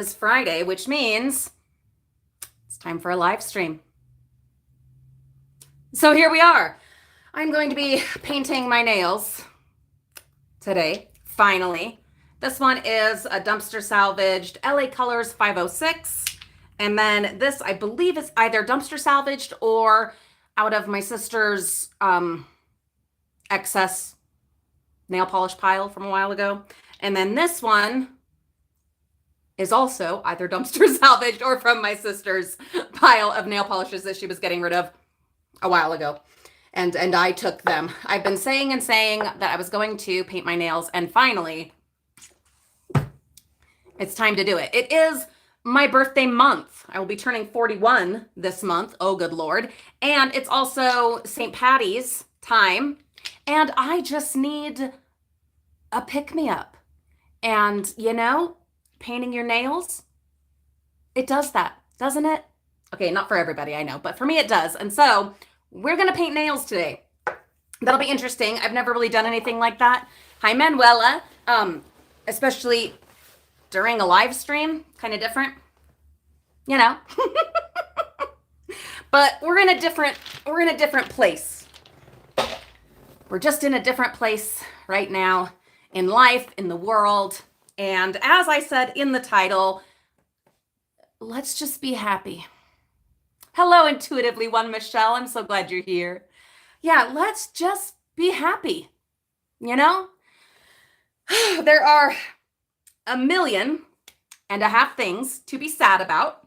It's Friday, which means it's time for a live stream. So here we are. I'm going to be painting my nails today, finally. This one is a dumpster salvaged LA Colors 506. And then this, I believe, is either dumpster salvaged or out of my sister's excess nail polish pile from a while ago. And then this one is also either dumpster salvaged or from my sister's pile of nail polishes that she was getting rid of a while ago. And I took them. I've been saying that I was going to paint my nails, and finally, it's time to do it. It is my birthday month. I will be turning 41 this month. Oh, good Lord. And it's also St. Patty's time. And I just need a pick-me-up. And, you know, painting your nails, it does that, doesn't it? Okay, not for everybody, I know, but for me it does. And so we're gonna paint nails today. That'll be interesting. I've never really done anything like that. Hi, Manuela. Especially during a live stream, kind of different, you know. But we're in a different place. We're just in a different place right now in life, in the world. And as I said in the title, let's just be happy. Hello, Intuitively One Michelle. I'm so glad you're here. Yeah, let's just be happy. You know, there are 1.5 million things to be sad about,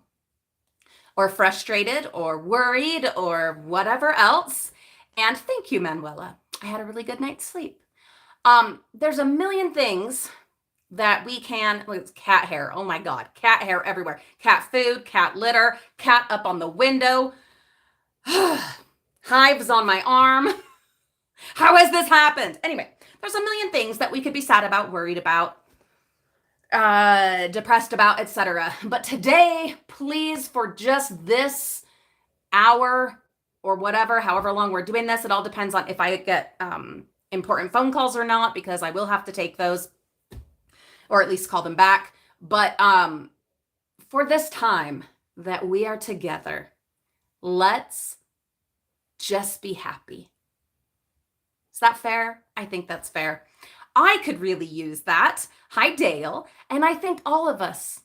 or frustrated, or worried, or whatever else. And thank you, Manuela. I had a really good night's sleep. There's 1 million things that we can, look, it's cat hair. Oh my God, cat hair everywhere. Cat food, cat litter, cat up on the window. Hives on my arm. How has this happened? Anyway, there's 1 million things that we could be sad about, worried about, depressed about, etc. But today, please, for just this hour or whatever, however long we're doing this, it all depends on if I get important phone calls or not, because I will have to take those, or at least call them back. But for this time that we are together, let's just be happy. Is that fair? I think that's fair. I could really use that. Hi, Dale. And I think all of us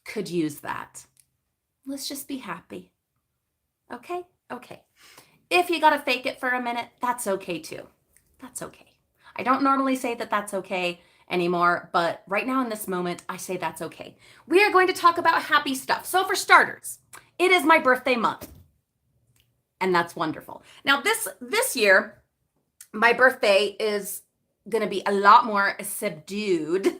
could use that. Let's just be happy. Okay? Okay. If you gotta fake it for a minute, that's okay too. That's okay. I don't normally say that that's okay anymore, but right now in this moment, I say that's okay. We are going to talk about happy stuff. So for starters, it is my birthday month, and that's wonderful. Now this year, my birthday is gonna be a lot more subdued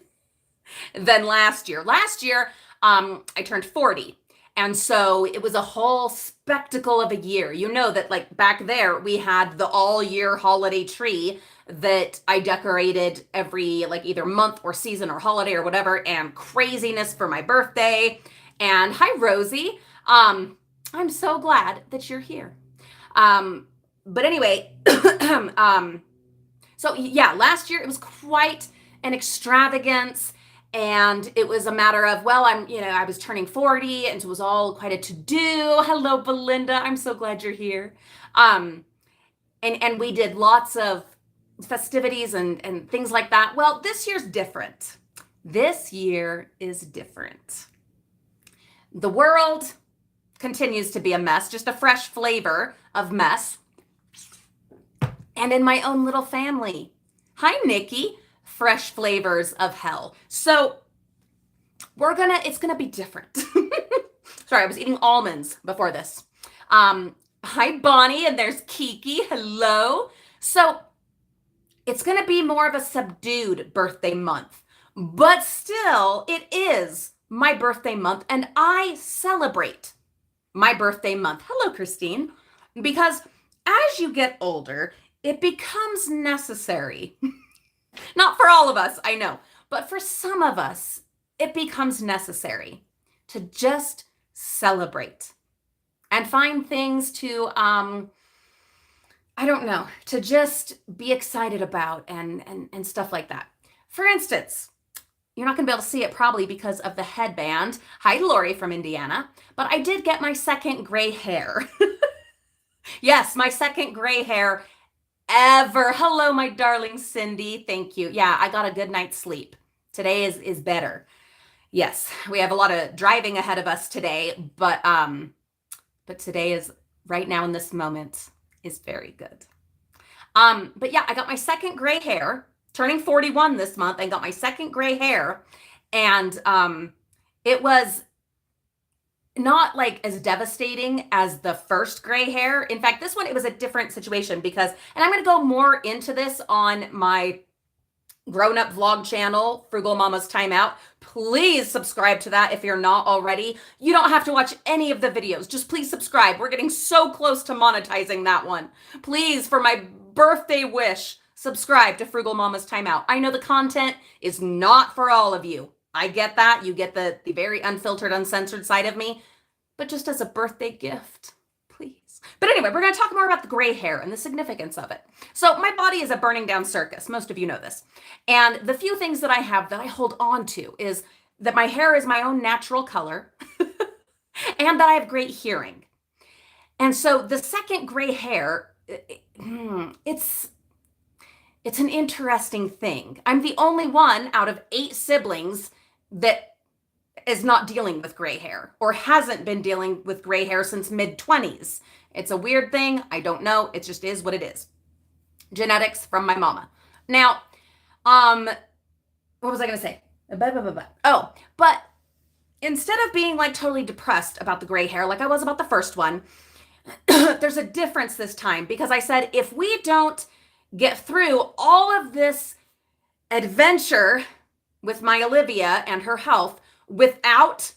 than last year. Last year, I turned 40. And so it was a whole spectacle of a year. You know that, like, back there, we had the all year holiday tree that I decorated every, like, either month or season or holiday or whatever, and craziness for my birthday. And hi, Rosie. I'm so glad that you're here. But anyway, so yeah, last year it was quite an extravagance. And it was a matter of, well, I was turning 40, and it was all quite a to-do. Hello, Belinda. I'm so glad you're here. And we did lots of festivities and things like that. Well, this year's different. This year is different. The world continues to be a mess, just a fresh flavor of mess. And in my own little family. Hi, Nikki. Fresh flavors of hell. So it's gonna be different. Sorry, I was eating almonds before this. Hi, Bonnie, and there's Kiki. Hello. So it's gonna be more of a subdued birthday month, but still, it is my birthday month, and I celebrate my birthday month. Hello, Christine. Because as you get older, it becomes necessary. Not for all of us, I know, but for some of us, it becomes necessary to just celebrate and find things to, to just be excited about and stuff like that. For instance, you're not going to be able to see it probably because of the headband. Hi, Lori from Indiana. But I did get my second gray hair. Yes, my second gray hair ever. Hello, my darling Cindy. Thank you. Yeah, I got a good night's sleep. Today is better. Yes, we have a lot of driving ahead of us today, but today is right now in this moment is very good. But yeah, I got my second gray hair, turning 41 this month, and got my second gray hair. And it was not like as devastating as the first gray hair. In fact, this one, it was a different situation because, and I'm going to go more into this on my grown-up vlog channel, Frugal Mama's Timeout. Please subscribe to that if you're not already. You don't have to watch any of the videos. Just please subscribe. We're getting so close to monetizing that one. Please, for my birthday wish, subscribe to Frugal Mama's Timeout. I know the content is not for all of you. I get that. You get the very unfiltered, uncensored side of me. But just as a birthday gift, please. But anyway, we're going to talk more about the gray hair and the significance of it. So my body is a burning down circus. Most of you know this. And the few things that I have that I hold on to is that my hair is my own natural color and that I have great hearing. And so the second gray hair, it's an interesting thing. I'm the only one out of 8 siblings that is not dealing with gray hair or hasn't been dealing with gray hair since mid-20s. It's a weird thing. I don't know. It just is what it is. Genetics from my mama. Now, what was I going to say? Oh, but instead of being like totally depressed about the gray hair like I was about the first one, there's a difference this time because I said if we don't get through all of this adventure with my Olivia and her health without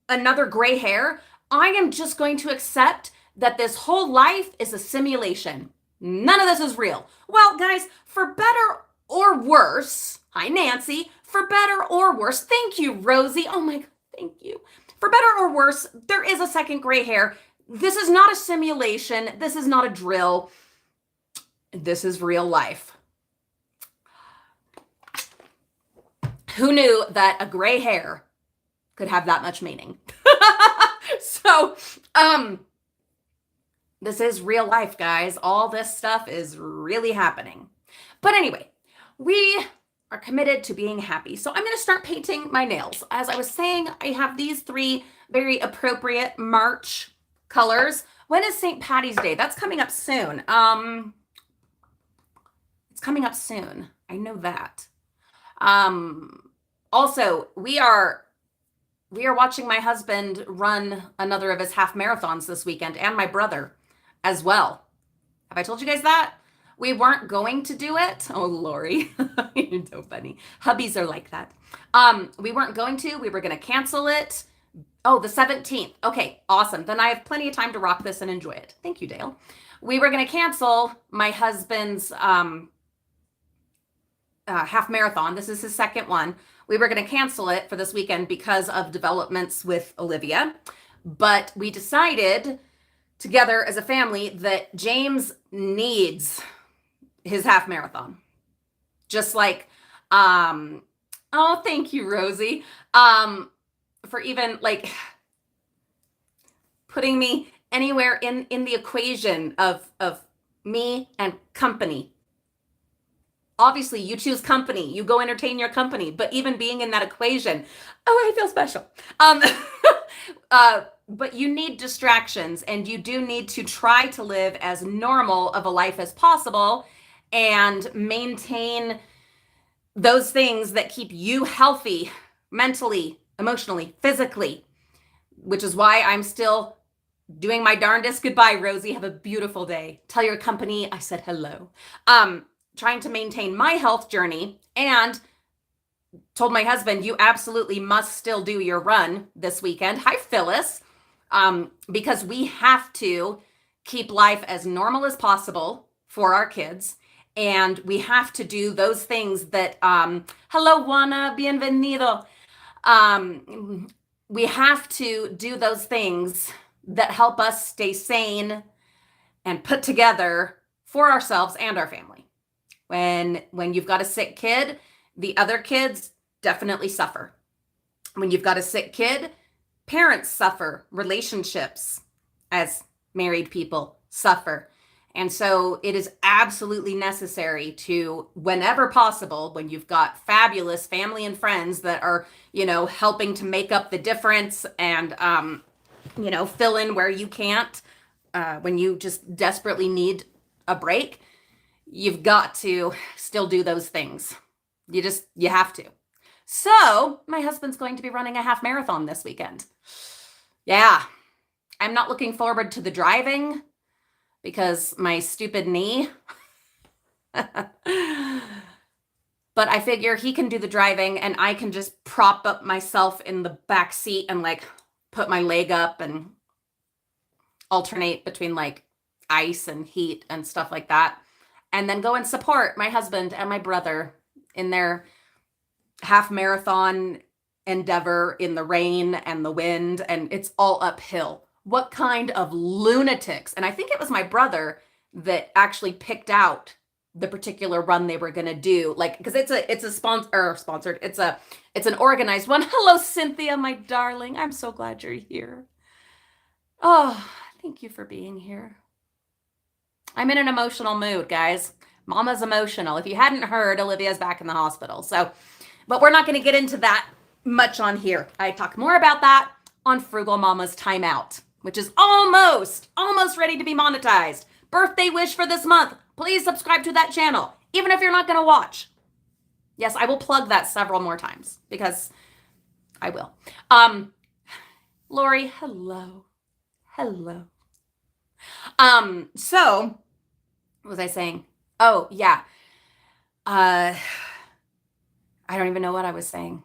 another gray hair, I am just going to accept that this whole life is a simulation. None of this is real. Well, guys, for better or worse, hi, Nancy, for better or worse, thank you, Rosie. Oh my God, thank you. For better or worse, there is a second gray hair. This is not a simulation. This is not a drill. This is real life. Who knew that a gray hair could have that much meaning? So, this is real life, guys. All this stuff is really happening. But anyway, we are committed to being happy. So I'm going to start painting my nails. As I was saying, I have these 3 very appropriate March colors. When is St. Patty's Day? That's coming up soon. It's coming up soon. I know that. Also, we are watching my husband run another of his half marathons this weekend, and my brother as well. Have I told you guys that? We weren't going to do it. Oh, Lori, you're so funny. Hubbies are like that. We weren't going to. We were going to cancel it. Oh, the 17th. Okay, awesome. Then I have plenty of time to rock this and enjoy it. Thank you, Dale. We were going to cancel my husband's half marathon. This is his second one. We were going to cancel it for this weekend because of developments with Olivia. But we decided together as a family that James needs his half marathon. Just like, oh, thank you, Rosie. For even like putting me anywhere in the equation of me and company. Obviously, you choose company. You go entertain your company. But even being in that equation, oh, I feel special. But you need distractions, and you do need to try to live as normal of a life as possible and maintain those things that keep you healthy mentally, emotionally, physically, which is why I'm still doing my darndest. Goodbye, Rosie. Have a beautiful day. Tell your company I said hello. Trying to maintain my health journey, and told my husband, you absolutely must still do your run this weekend. Hi, Phyllis. Because we have to keep life as normal as possible for our kids. And we have to do those things that, hello, Juana, bienvenido. We have to do those things that help us stay sane and put together for ourselves and our family. When you've got a sick kid, the other kids definitely suffer. When you've got a sick kid, parents suffer. Relationships as married people suffer. And so it is absolutely necessary to, whenever possible, when you've got fabulous family and friends that are, helping to make up the difference and, fill in where you can't, when you just desperately need a break, you've got to still do those things. You have to. So my husband's going to be running a half marathon this weekend. Yeah. I'm not looking forward to the driving because my stupid knee. But I figure he can do the driving and I can just prop up myself in the back seat and put my leg up and alternate between ice and heat and stuff like that. And then go and support my husband and my brother in their half marathon endeavor in the rain and the wind, and it's all uphill. What kind of lunatics? And I think it was my brother that actually picked out the particular run they were going to do, because it's a sponsored, it's an organized one. Hello, Cynthia, my darling. I'm so glad you're here. Oh, thank you for being here. I'm in an emotional mood, guys. Mama's emotional. If you hadn't heard, Olivia's back in the hospital. But we're not going to get into that much on here. I talk more about that on Frugal Mama's Timeout, which is almost ready to be monetized. Birthday wish for this month. Please subscribe to that channel, even if you're not going to watch. Yes, I will plug that several more times because I will. Lori, hello. Hello. So what was I saying? Oh, yeah. I don't even know what I was saying.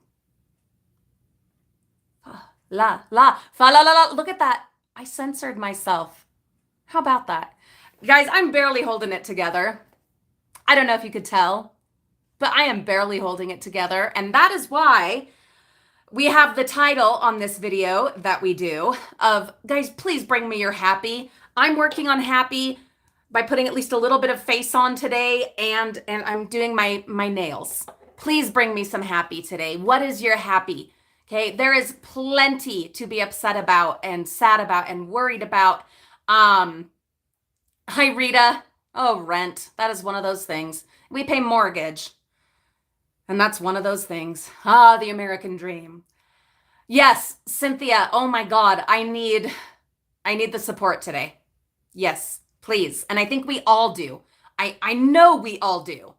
La, fa, la, la, la. Look at that. I censored myself. How about that? Guys, I'm barely holding it together. I don't know if you could tell, but I am barely holding it together. And that is why we have the title on this video that we do of, guys, please bring me your happy. I'm working on happy by putting at least a little bit of face on today, and I'm doing my nails. Please bring me some happy today. What is your happy? Okay, there is plenty to be upset about and sad about and worried about. Hi, Rita. Oh, rent. That is one of those things. We pay mortgage. And that's one of those things. The American dream. Yes, Cynthia. Oh my God. I need the support today. Yes, please. And I think we all do. I know we all do.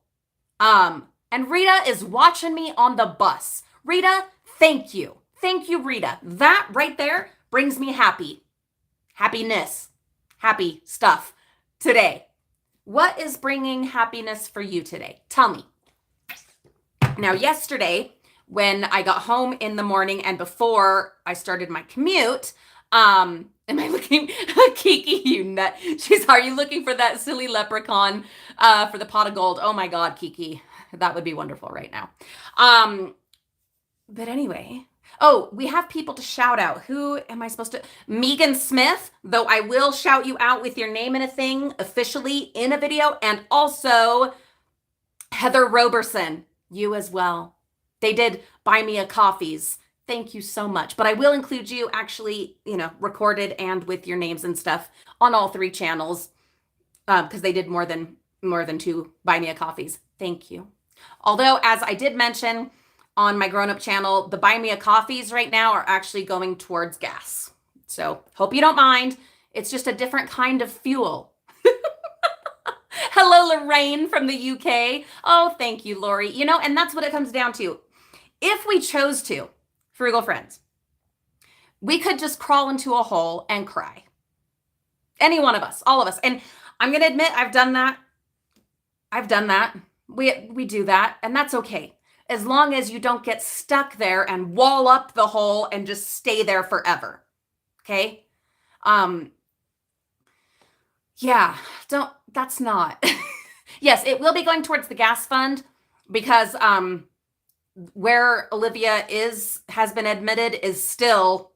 And Rita is watching me on the bus. Rita, thank you. Thank you, Rita. That right there brings me happiness, happy stuff today. What is bringing happiness for you today? Tell me. Now, yesterday, when I got home in the morning and before I started my commute, am I looking, Kiki, you nut. Are you looking for that silly leprechaun for the pot of gold? Oh my God, Kiki. That would be wonderful right now. But anyway, we have people to shout out. Who am I supposed to? Megan Smith, though I will shout you out with your name in a thing officially in a video. And also Heather Roberson, you as well. They did buy me a coffees. Thank you so much. But I will include you actually, recorded and with your names and stuff on all 3 channels because they did more than 2 buy me a coffees. Thank you. Although, as I did mention on my grown-up channel, the buy me a coffees right now are actually going towards gas. So hope you don't mind. It's just a different kind of fuel. Hello, Lorraine from the UK. Oh, thank you, Lori. And that's what it comes down to. If we chose to, frugal friends, we could just crawl into a hole and cry. Any one of us, all of us. And I'm going to admit I've done that. We do that, and that's okay. As long as you don't get stuck there and wall up the hole and just stay there forever. Okay? Yeah, that's not. Yes, it will be going towards the gas fund because where Olivia has been admitted is still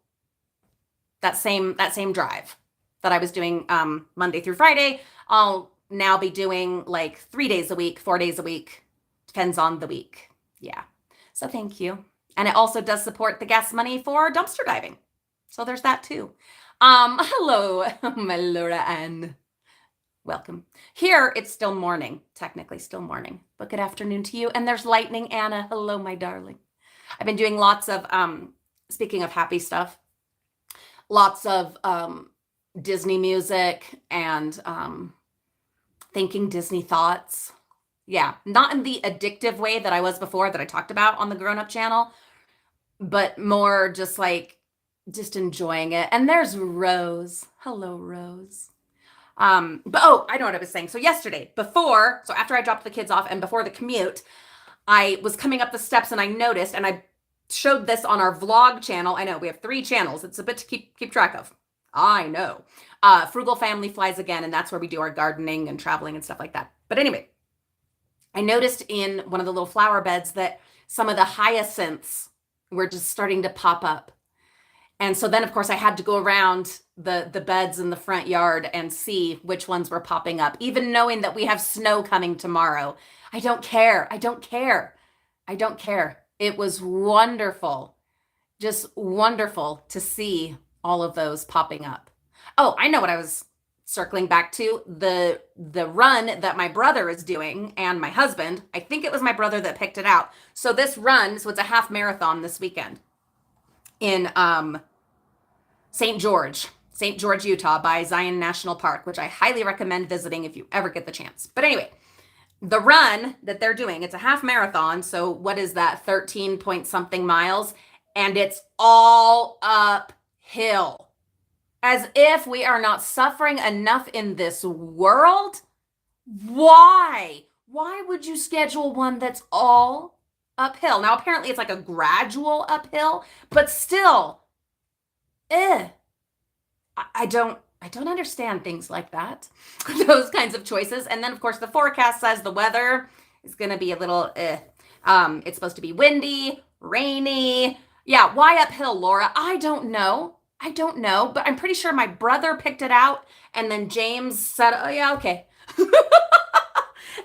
that same drive that I was doing Monday through Friday. I'll now be doing 3 days a week, 4 days a week, depends on the week. Yeah. So thank you. And it also does support the gas money for dumpster diving. So there's that too. Hello, my Laura Ann. Welcome. Here, it's still morning, technically still morning, but good afternoon to you. And there's Lightning Anna. Hello, my darling. I've been doing lots of, speaking of happy stuff, lots of Disney music and thinking Disney thoughts. Yeah, not in the addictive way that I was before that I talked about on the Grown Up channel, but more just like, just enjoying it. And there's Rose. Hello, Rose. But oh, I know what I was saying. So yesterday, so after I dropped the kids off and before the commute, I was coming up the steps and I noticed, and I showed this on our vlog channel. I know we have 3 channels. It's a bit to keep track of. I know. Frugal Family flies again, and that's where we do our gardening and traveling and stuff like that. But anyway, I noticed in one of the little flower beds that some of the hyacinths were just starting to pop up. And so then, of course, I had to go around the beds in the front yard and see which ones were popping up, even knowing that we have snow coming tomorrow. I don't care. I don't care. I don't care. It was wonderful, just wonderful to see all of those popping up. Oh, I know what I was circling back to, the run that my brother is doing and my husband. I think it was my brother that picked it out. So this run, so it's a half marathon this weekend in St. George, Utah by Zion National Park, which I highly recommend visiting if you ever get the chance. But anyway, the run that they're doing, it's a half marathon. So what is that? 13 point something miles. And it's all uphill. As if we are not suffering enough in this world. Why? Why would you schedule one that's all uphill? Now, apparently it's like a gradual uphill, but still, I don't understand things like that. Those kinds of choices. And then, of course, the forecast says the weather is going to be a little, it's supposed to be windy, rainy. Yeah, why uphill, Laura? I don't know, but I'm pretty sure my brother picked it out, and then James said, oh, yeah, okay.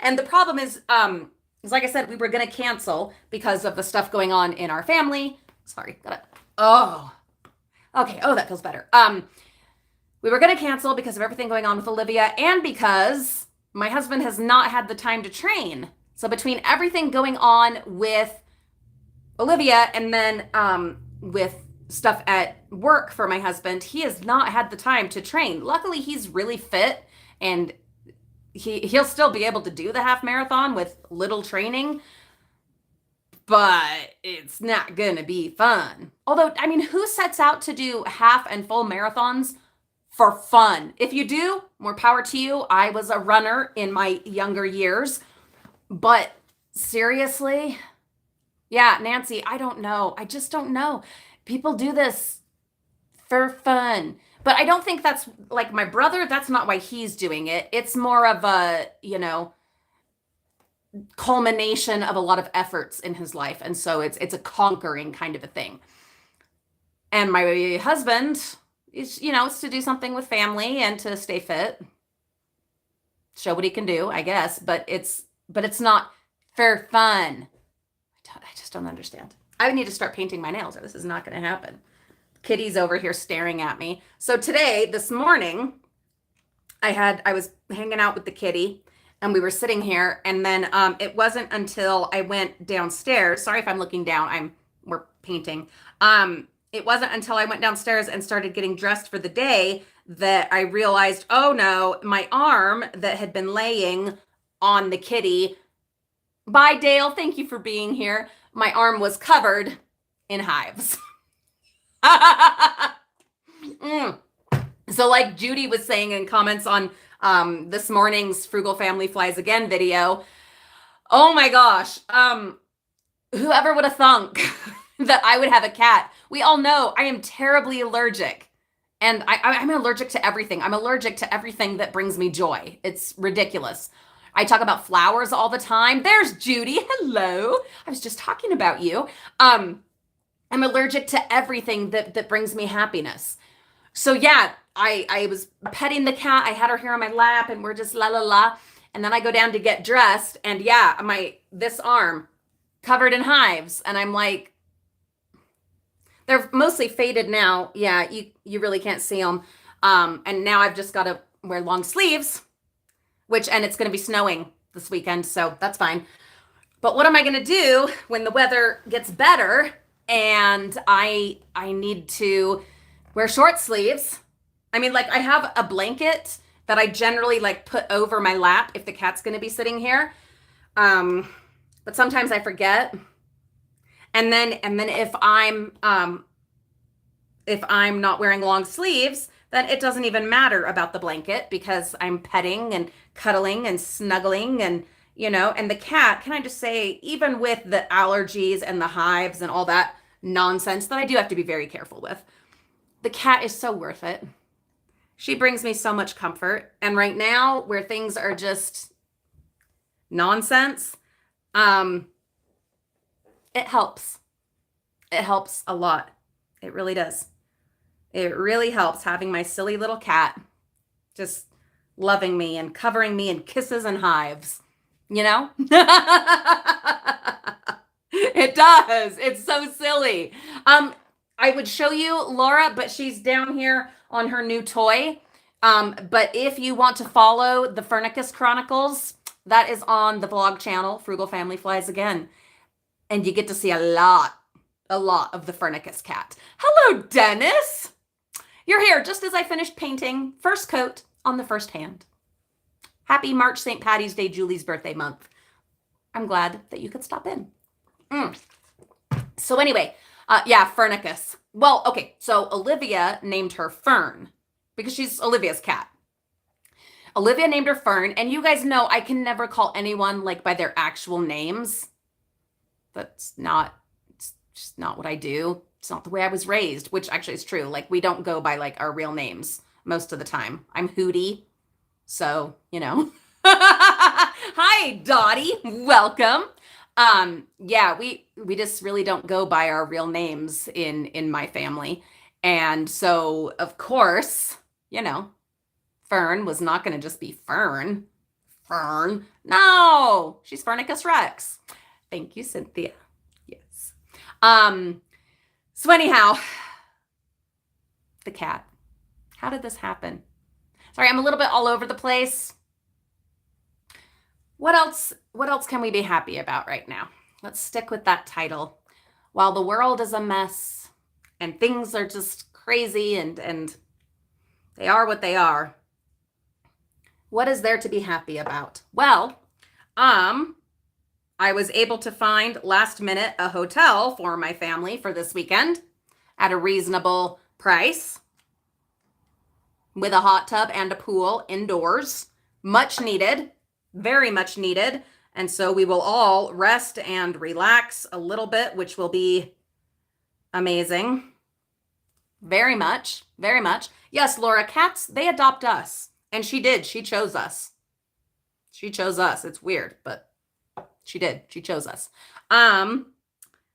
And the problem is like I said, we were going to cancel because of the stuff going on in our family. Sorry, okay, that feels better. We were going to cancel because of everything going on with Olivia and because my husband has not had the time to train. So between everything going on with Olivia and then with stuff at work for my husband, he has not had the time to train. Luckily, he's really fit and he'll still be able to do the half marathon with little training, but it's not going to be fun. Although, I mean, who sets out to do half and full marathons for fun? If you do, more power to you. I was a runner in my younger years, but seriously, yeah, Nancy, I don't know. I just don't know. People do this for fun. But I don't think that's like my brother. That's not why he's doing it. It's more of a, culmination of a lot of efforts in his life. And so it's a conquering kind of a thing. And my husband is, it's to do something with family and to stay fit. Show what he can do, I guess. But it's not for fun. I just don't understand. I need to start painting my nails or this is not going to happen. Kitty's over here staring at me. So this morning, I was hanging out with the kitty and we were sitting here, and then it wasn't until I went downstairs. Sorry if I'm looking down. We're painting. It wasn't until I went downstairs and started getting dressed for the day that I realized, oh no, my arm that had been laying on the kitty. Bye, Dale. Thank you for being here. My arm was covered in hives. So like Judy was saying in comments on this morning's Frugal Family Flies Again video, oh my gosh, whoever would have thunk that I would have a cat. We all know I am terribly allergic, and I'm allergic to everything. I'm allergic to everything that brings me joy. It's ridiculous. I talk about flowers all the time. There's Judy. Hello. I was just talking about you. I'm allergic to everything that brings me happiness. So yeah, I was petting the cat. I had her here on my lap and we're just la la la. And then I go down to get dressed and yeah, this arm covered in hives. And I'm like, they're mostly faded now. Yeah, you really can't see them. And now I've just got to wear long sleeves, and it's going to be snowing this weekend, so that's fine. But what am I going to do when the weather gets better and I need to wear short sleeves? I mean, like, I have a blanket that I generally like put over my lap if the cat's going to be sitting here. But sometimes I forget. And then if I'm not wearing long sleeves, then it doesn't even matter about the blanket because I'm petting and cuddling and snuggling and, and the cat, can I just say, even with the allergies and the hives and all that nonsense that I do have to be very careful with, the cat is so worth it. She brings me so much comfort. And right now, where things are just nonsense, it helps. It helps a lot. It really does. It really helps having my silly little cat just loving me and covering me in kisses and hives, It does. It's so silly. I would show you Laura, but she's down here on her new toy. But if you want to follow the Furnicus Chronicles, that is on the vlog channel, Frugal Family Flies Again. And you get to see a lot of the Furnicus cat. Hello, Dennis. You're here just as I finished painting first coat on the first hand. Happy March St. Patty's Day, Julie's birthday month. I'm glad that you could stop in. So anyway, yeah, Furnicus. Well, okay, so Olivia named her Fern because she's Olivia's cat. Olivia named her Fern, and you guys know I can never call anyone like by their actual names. It's just not what I do. It's not the way I was raised, which actually is true. Like, we don't go by like our real names most of the time. I'm Hootie, so, Hi, Dottie. Welcome. Yeah, we just really don't go by our real names in my family. And so, of course, Fern was not going to just be Fern. Fern. No, she's Fernicus Rex. Thank you, Cynthia. Yes. So anyhow, the cat. How did this happen? Sorry, I'm a little bit all over the place. What else can we be happy about right now? Let's stick with that title. While the world is a mess and things are just crazy and they are what they are, what is there to be happy about? Well, I was able to find last minute a hotel for my family for this weekend at a reasonable price with a hot tub and a pool indoors. Much needed, very much needed. And so we will all rest and relax a little bit, which will be amazing. Very much, very much. Yes, Laura, cats, they adopt us. And she did. She chose us. She chose us. It's weird, but she did. She chose us.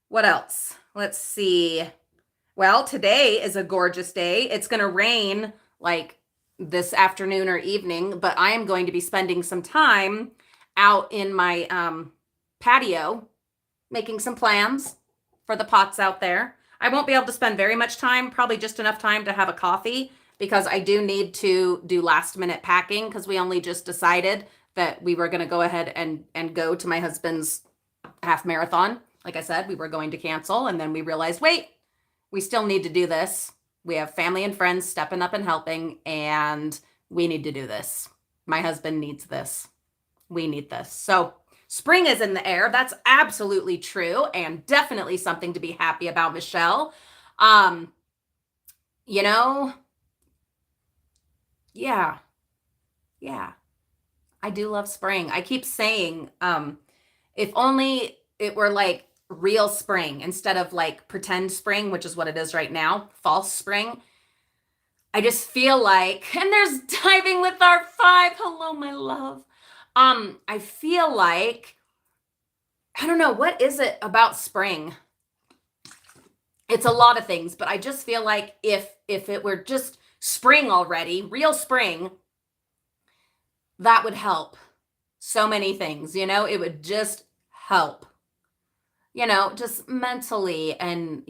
What else? Let's see. Well, today is a gorgeous day. It's going to rain like this afternoon or evening, but I am going to be spending some time out in my patio making some plans for the pots out there. I won't be able to spend very much time, probably just enough time to have a coffee, because I do need to do last minute packing because we only just decided that we were going to go ahead and go to my husband's half marathon. Like I said, we were going to cancel, and then we realized, wait, we still need to do this. We have family and friends stepping up and helping, and we need to do this. My husband needs this. We need this. So spring is in the air. That's absolutely true, and definitely something to be happy about, Michelle. Yeah. I do love spring. I keep saying, if only it were like real spring instead of like pretend spring, which is what it is right now, false spring. I just feel like, and there's diving with our 5. Hello, my love. I feel like, I don't know, what is it about spring? It's a lot of things, but I just feel like if it were just spring already, real spring, that would help so many things, it would just help. just mentally and,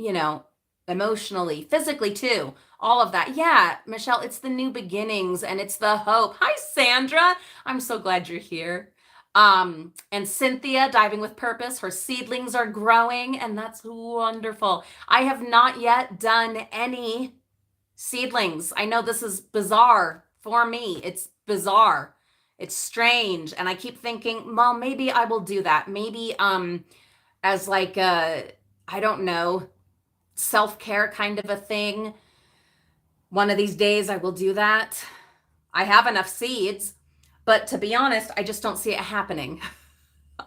emotionally, physically too. All of that. Yeah, Michelle, it's the new beginnings and it's the hope. Hi, Sandra. I'm so glad you're here. And Cynthia, diving with purpose, her seedlings are growing, and that's wonderful. I have not yet done any seedlings. I know this is bizarre for me. It's bizarre. It's strange. And I keep thinking, well, maybe I will do that. Maybe as like a, I don't know, self-care kind of a thing. One of these days I will do that. I have enough seeds, but to be honest, I just don't see it happening.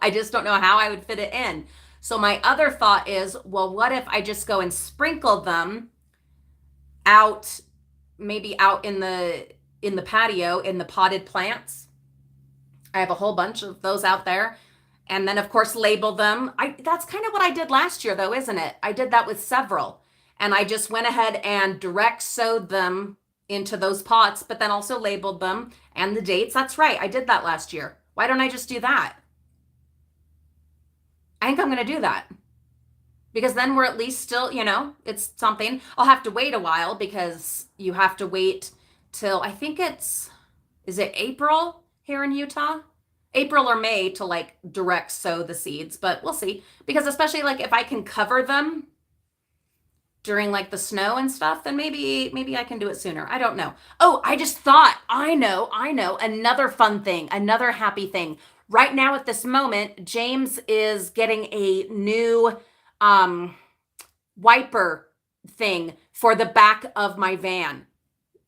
I just don't know how I would fit it in. So my other thought is, well, what if I just go and sprinkle them out, maybe out in the patio, in the potted plants? I have a whole bunch of those out there. And then, of course, label them. That's kind of what I did last year, though, isn't it? I did that with several. And I just went ahead and direct sowed them into those pots, but then also labeled them and the dates. That's right. I did that last year. Why don't I just do that? I think I'm going to do that. Because then we're at least still, it's something. I'll have to wait a while because you have to wait till, I think is it April here in Utah? April or May to like direct sow the seeds, but we'll see. Because especially like if I can cover them during like the snow and stuff, then maybe I can do it sooner. I don't know. Oh, I just thought, I know, another fun thing, another happy thing. Right now at this moment, James is getting a new wiper thing for the back of my van.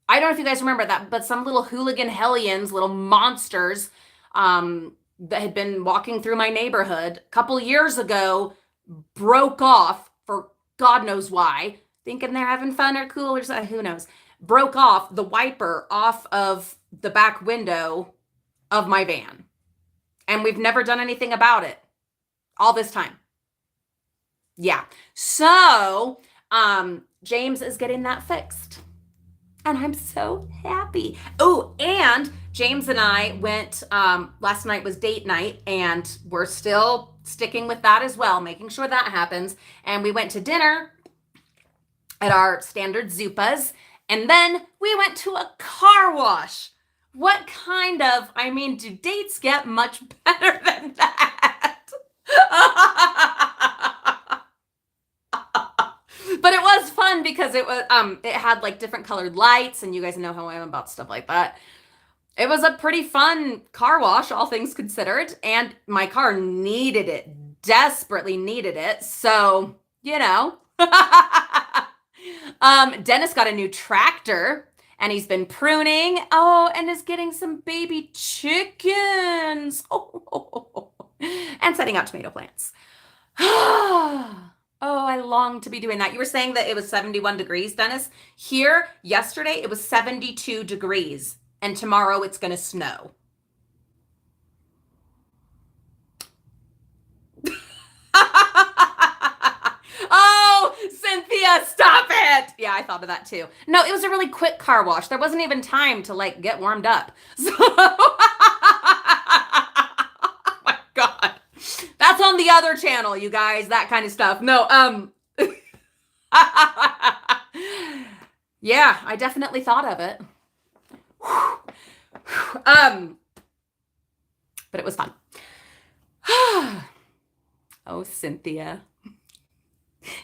I don't know if you guys remember that, but some little hooligan hellions, little monsters that had been walking through my neighborhood a couple years ago broke off for God knows why, thinking they're having fun or cool or something, who knows, broke off the wiper off of the back window of my van. And we've never done anything about it all this time. Yeah. So, James is getting that fixed. And I'm so happy. Oh, and James and I went, last night was date night, and we're still sticking with that as well, making sure that happens. And we went to dinner at our standard Zupas, and then we went to a car wash. What kind of, do dates get much better than that? But it was fun because it was it had like different colored lights, and you guys know how I am about stuff like that. It was a pretty fun car wash, all things considered, and my car needed it, desperately needed it. So, Dennis got a new tractor, and he's been pruning. Oh, and is getting some baby chickens. And setting out tomato plants. Oh, I long to be doing that. You were saying that it was 71 degrees, Dennis. Here, yesterday, it was 72 degrees. And tomorrow, it's going to snow. Oh, Cynthia, stop it. Yeah, I thought of that too. No, it was a really quick car wash. There wasn't even time to like get warmed up. So, oh my God. That's on the other channel, you guys, that kind of stuff. No, yeah, I definitely thought of it. But it was fun. Oh, Cynthia.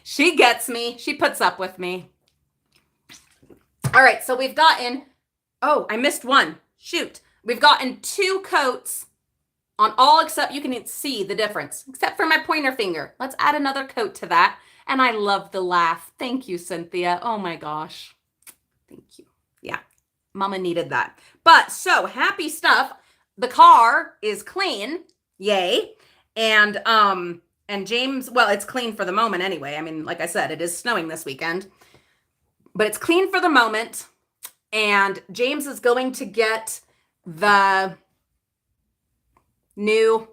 She gets me. She puts up with me. All right, so we've gotten, oh, I missed one. Shoot. We've gotten 2 coats on all except, you can see the difference, except for my pointer finger. Let's add another coat to that. And I love the laugh. Thank you, Cynthia. Oh my gosh. Thank you. Yeah, Mama needed that. But so happy stuff. The car is clean. Yay. And James, well, it's clean for the moment anyway. Like I said, it is snowing this weekend, but it's clean for the moment. And James is going to get the new,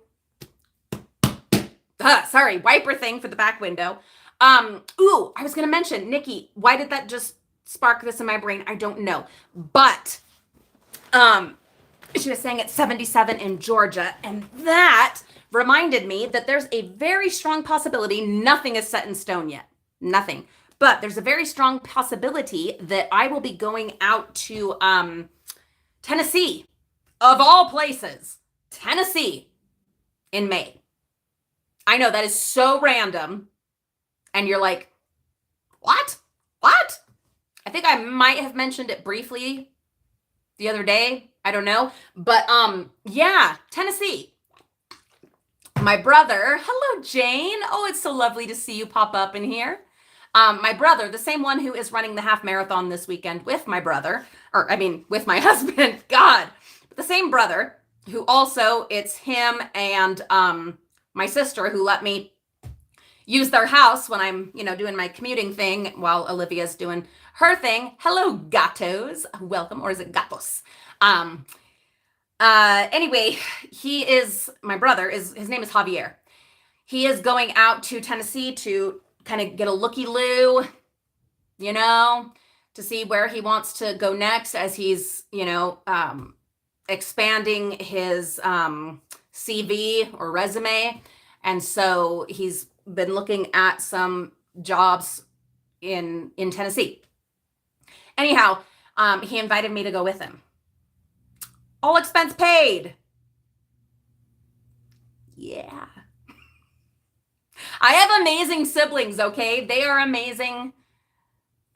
wiper thing for the back window. Ooh, I was going to mention, Nikki, why did that just spark this in my brain? I don't know. But, she was saying it's 77 in Georgia, and that reminded me that there's a very strong possibility, nothing is set in stone yet, nothing, but there's a very strong possibility that I will be going out to Tennessee, of all places, Tennessee, in May. I know that is so random, and you're like, what? I think I might have mentioned it briefly the other day. I don't know. But yeah, Tennessee. My brother, hello Jane. Oh, it's so lovely to see you pop up in here. My brother, the same one who is running the half marathon this weekend with my brother, or I mean, with my husband, God, the same brother who also, it's him and my sister who let me use their house when I'm, doing my commuting thing while Olivia's doing her thing. Hello, gatos. Welcome. Or is it gatos? Anyway, my brother his name is Javier. He is going out to Tennessee to kind of get a looky-loo, to see where he wants to go next as he's, expanding his CV or resume. And so he's been looking at some jobs in Tennessee. Anyhow, he invited me to go with him. All expense paid. Yeah. I have amazing siblings, okay? They are amazing.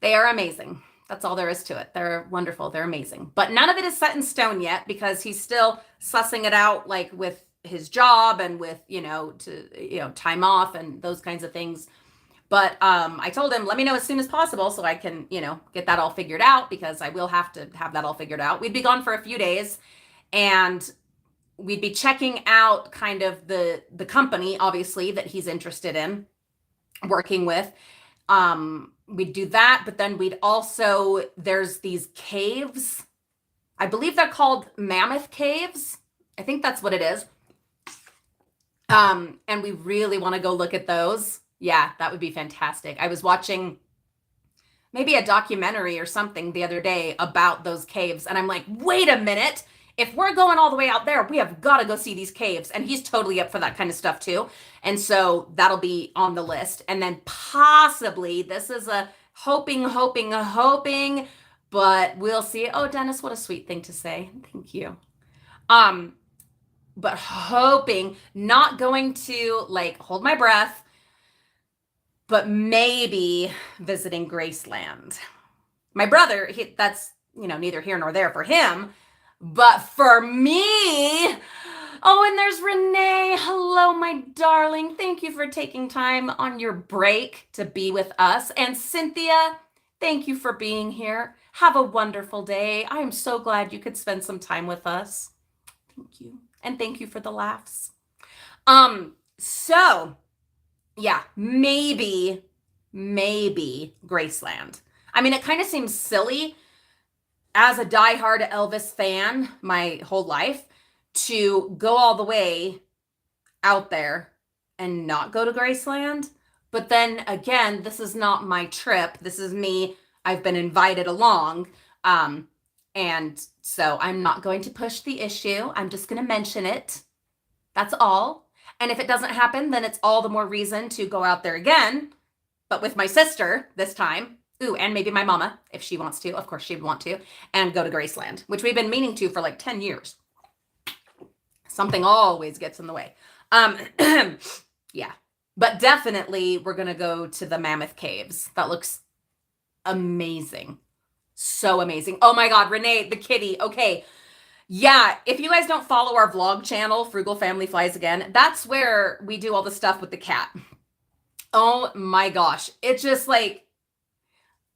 That's all there is to it. They're wonderful. They're amazing. But none of it is set in stone yet because he's still sussing it out, like with his job and with, time off and those kinds of things. But I told him, let me know as soon as possible so I can, get that all figured out, because I will have to have that all figured out. We'd be gone for a few days and we'd be checking out kind of the company, obviously, that he's interested in working with. We'd do that, but then there's these caves. I believe they're called Mammoth Caves. I think that's what it is. And we really want to go look at those. Yeah, that would be fantastic. I was watching maybe a documentary or something the other day about those caves, and I'm like, wait a minute. If we're going all the way out there, we have got to go see these caves. And he's totally up for that kind of stuff too. And so that'll be on the list. And then possibly, this is a hoping, but we'll see. Oh, Dennis, what a sweet thing to say. Thank you. But hoping, not going to hold my breath, but maybe visiting Graceland. My brother, that's, neither here nor there for him. But for me, oh, and there's Renee. Hello, my darling. Thank you for taking time on your break to be with us. And Cynthia, thank you for being here. Have a wonderful day. I am so glad you could spend some time with us. Thank you. And thank you for the laughs. So yeah, maybe Graceland. I mean, it kind of seems silly as a diehard Elvis fan my whole life to go all the way out there and not go to Graceland. But then again, this is not my trip. This is me. I've been invited along. And so I'm not going to push the issue. I'm just going to mention it. That's all. And if it doesn't happen, then it's all the more reason to go out there again, but with my sister this time. Ooh, and maybe my mama, if she wants to. Of course, she'd want to. And go to Graceland, which we've been meaning to for 10 years. Something always gets in the way. Yeah. But definitely, we're going to go to the Mammoth Caves. That looks amazing. So amazing. Oh my God, Renee, the kitty. Okay. Yeah, if you guys don't follow our vlog channel, Frugal Family Flies Again, that's where we do all the stuff with the cat. Oh my gosh. It's just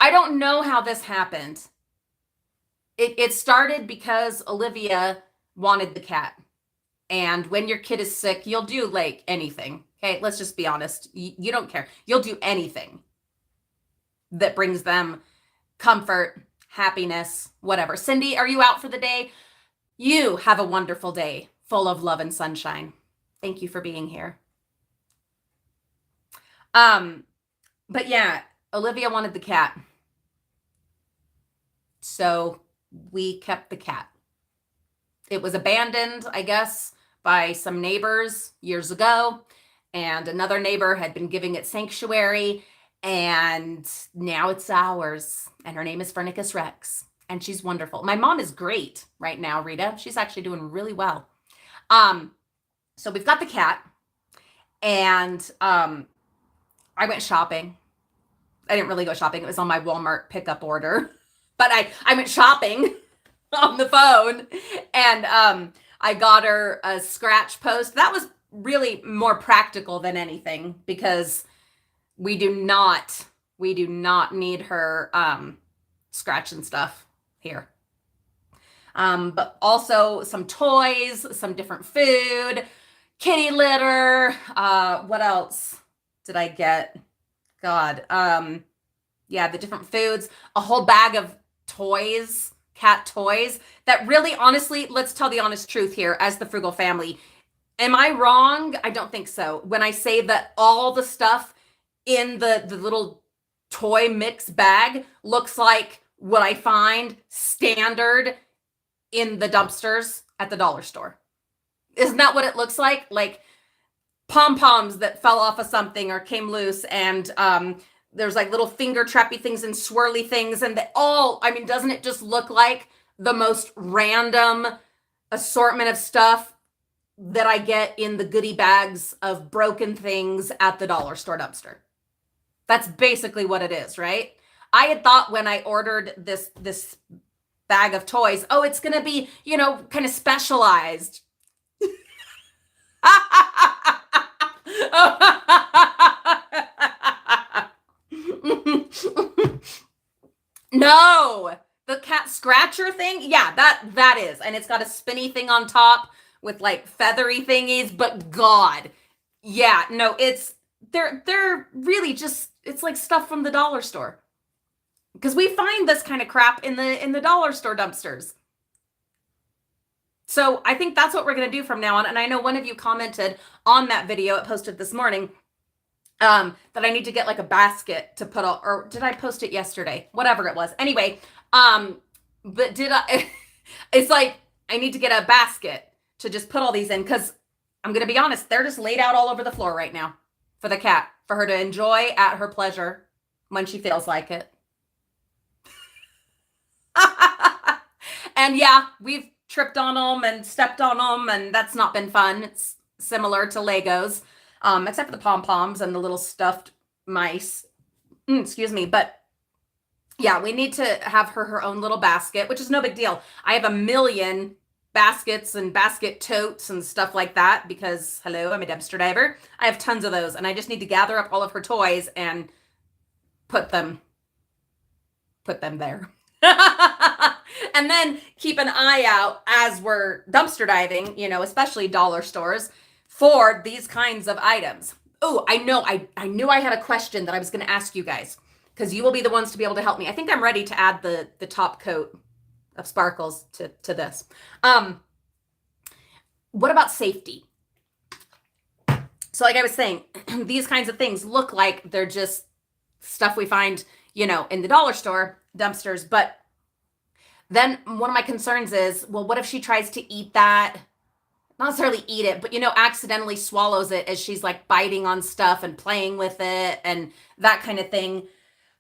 I don't know how this happened. It started because Olivia wanted the cat. And when your kid is sick, you'll do anything. Okay, let's just be honest. You don't care. You'll do anything that brings them comfort, happiness, whatever. Cindy, are you out for the day? You have a wonderful day full of love and sunshine. Thank you for being here. But yeah, Olivia wanted the cat. So we kept the cat. It was abandoned, I guess, by some neighbors years ago, and another neighbor had been giving it sanctuary, and now it's ours. And her name is Phoenicus Rex, and she's wonderful. My mom is great right now, Rita. She's actually doing really well. So we've got the cat, and I went shopping. I didn't really go shopping. It was on my Walmart pickup order, but I went shopping on the phone, and I got her a scratch post. That was really more practical than anything, because we do not need her scratching stuff here. But also some toys, some different food, kitty litter. What else did I get? God. Yeah, the different foods, a whole bag of toys, cat toys that really, honestly, let's tell the honest truth here as the Frugal Family. Am I wrong? I don't think so. When I say that all the stuff in the little toy mix bag looks like what I find standard in the dumpsters at the dollar store. Isn't that what it looks like? Like pom-poms that fell off of something or came loose, and there's like little finger trappy things and swirly things, and they all, I mean, doesn't it just look like the most random assortment of stuff that I get in the goodie bags of broken things at the dollar store dumpster? That's basically what it is, right? I had thought when I ordered this bag of toys, oh, it's gonna be, you know, kind of specialized. No, the cat scratcher thing, yeah, that is, and it's got a spinny thing on top with like feathery thingies, but God, yeah, no, it's they're really just, it's like stuff from the dollar store, because we find this kind of crap in the dollar store dumpsters. So I think that's what we're going to do from now on. And I know one of you commented on that video it posted this morning that I need to get like a basket to put all, or did I post it yesterday? Whatever it was. Anyway, but did I, it's like, I need to get a basket to just put all these in, because I'm going to be honest, they're just laid out all over the floor right now for the cat, for her to enjoy at her pleasure when she feels like it. And yeah, we've tripped on them and stepped on them, and that's not been fun. It's similar to Legos, except for the pom-poms and the little stuffed mice. Excuse me. But yeah, we need to have her own little basket, which is no big deal. I have a million baskets and basket totes and stuff like that, because hello, I'm a dumpster diver. I have tons of those, and I just need to gather up all of her toys and put them there. And then keep an eye out as we're dumpster diving, you know, especially dollar stores, for these kinds of items. Oh, I know. I knew I had a question that I was going to ask you guys, because you will be the ones to be able to help me. I think I'm ready to add the top coat of sparkles to this. What about safety? So like I was saying, these kinds of things look like they're just stuff we find, you know, in the dollar store dumpsters, but then one of my concerns is, well, what if she tries to eat that? Not necessarily eat it, but, you know, accidentally swallows it as she's like biting on stuff and playing with it and that kind of thing.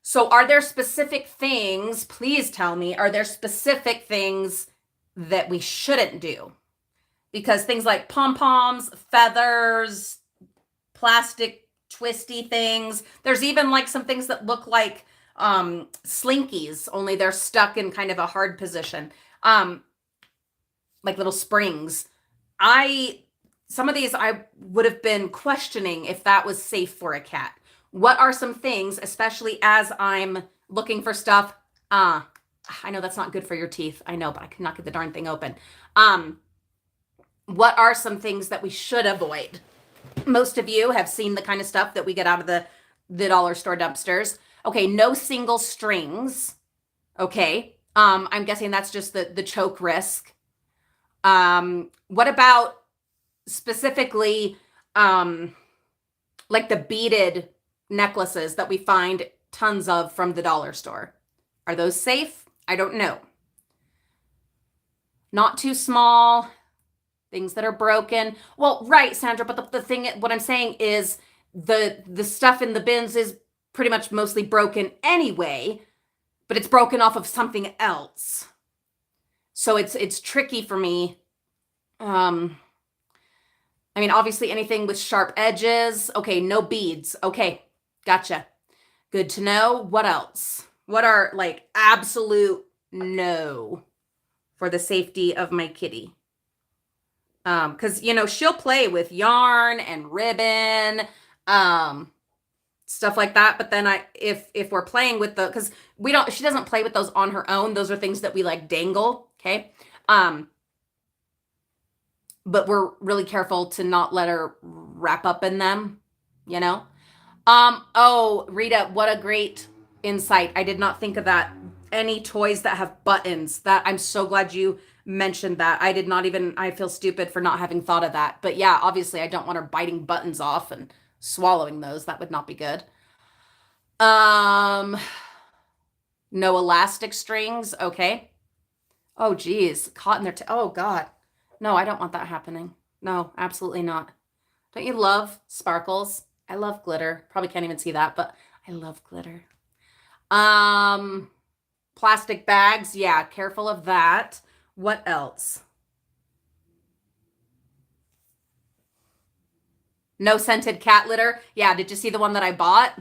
So are there specific things, please tell me, are there specific things that we shouldn't do? Because things like pom-poms, feathers, plastic twisty things, there's even like some things that look like slinkies, only they're stuck in kind of a hard position, like little springs. Some of these I would have been questioning if that was safe for a cat. What are some things, especially as I'm looking for stuff? I know that's not good for your teeth, I know, but I cannot get the darn thing open. What are some things that we should avoid? Most of you have seen the kind of stuff that we get out of the dollar store dumpsters. Okay, no single strings. Okay, I'm guessing that's just the choke risk. What about specifically like the beaded necklaces that we find tons of from the dollar store? Are those safe? I don't know. Not too small. things that are broken. Well, right, Sandra, but the thing, what I'm saying is the stuff in the bins is pretty much mostly broken anyway, but it's broken off of something else. So it's tricky for me. I mean, obviously anything with sharp edges. Okay, no beads. Okay, gotcha. Good to know. What else? What are like absolute no for the safety of my kitty? Because you know, she'll play with yarn and ribbon, stuff like that. But then if we're playing with because she doesn't play with those on her own. Those are things that we like dangle. Okay. But we're really careful to not let her wrap up in them, you know? Oh, Rita, what a great insight. I did not think of that. Any toys that have buttons. That I'm so glad you mentioned that. I feel stupid for not having thought of that. But yeah, obviously I don't want her biting buttons off and swallowing those. That would not be good. No elastic strings. Okay. Oh, geez. Caught in their oh, God. No, I don't want that happening. No, absolutely not. Don't you love sparkles? I love glitter. Probably can't even see that, but I love glitter. Plastic bags. Yeah, careful of that. What else? No scented cat litter. Yeah, did you see the one that I bought?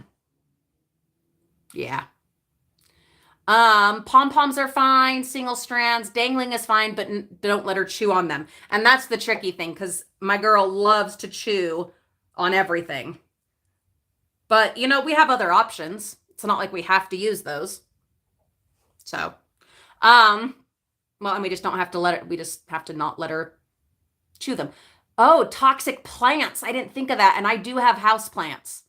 Yeah. Pom-poms are fine, single strands, dangling is fine, but don't let her chew on them. And that's the tricky thing because my girl loves to chew on everything. But, you know, we have other options. It's not like we have to use those. So, well, and we just don't have to we just have to not let her chew them. Oh, toxic plants. I didn't think of that. And I do have house plants.